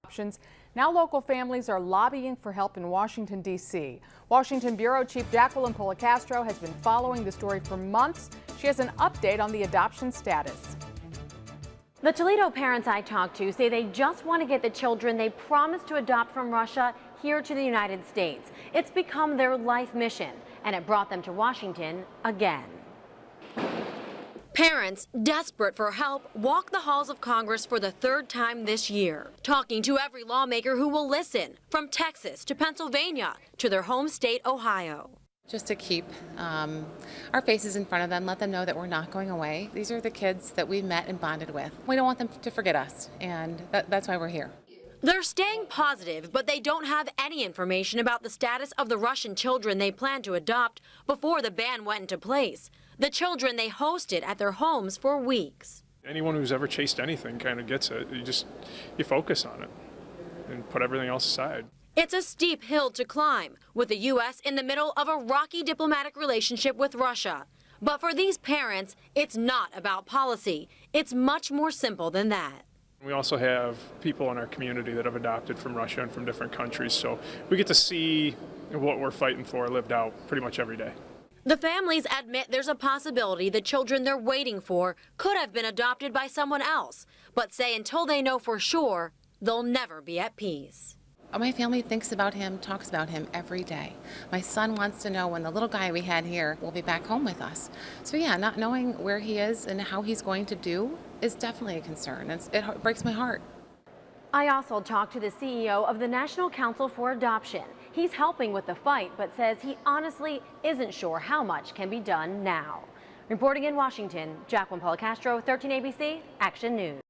Options. Now local families are lobbying for help in Washington, D.C. Washington Bureau Chief Jacqueline Policastro has been following the story for months. She has an update on the adoption status. The Toledo parents I talked to say they just want to get the children they promised to adopt from Russia here to the United States. It's become their life mission, and it brought them to Washington again. Parents, desperate for help, walk the halls of Congress for the third time this year, talking to every lawmaker who will listen, from Texas to Pennsylvania to their home state, Ohio. Just to keep our faces in front of them, let them know that we're not going away. These are the kids that we met and bonded with. We don't want them to forget us, and that's why we're here. They're staying positive, but they don't have any information about the status of the Russian children they plan to adopt before the ban went into place. The children they hosted at their homes for weeks. Anyone who's ever chased anything kind of gets it. You focus on it and put everything else aside. It's a steep hill to climb, with the U.S. in the middle of a rocky diplomatic relationship with Russia. But for these parents, it's not about policy. It's much more simple than that. We also have people in our community that have adopted from Russia and from different countries, so we get to see what we're fighting for lived out pretty much every day. The families admit there's a possibility the children they're waiting for could have been adopted by someone else, but say until they know for sure, they'll never be at peace. My family thinks about him, talks about him every day. My son wants to know when the little guy we had here will be back home with us. So yeah, not knowing where he is and how he's going to do is definitely a concern. It breaks my heart. I also talked to the CEO of the National Council for Adoption. He's helping with the fight, but says he honestly isn't sure how much can be done now. Reporting in Washington, Jacqueline Policastro, 13 ABC Action News.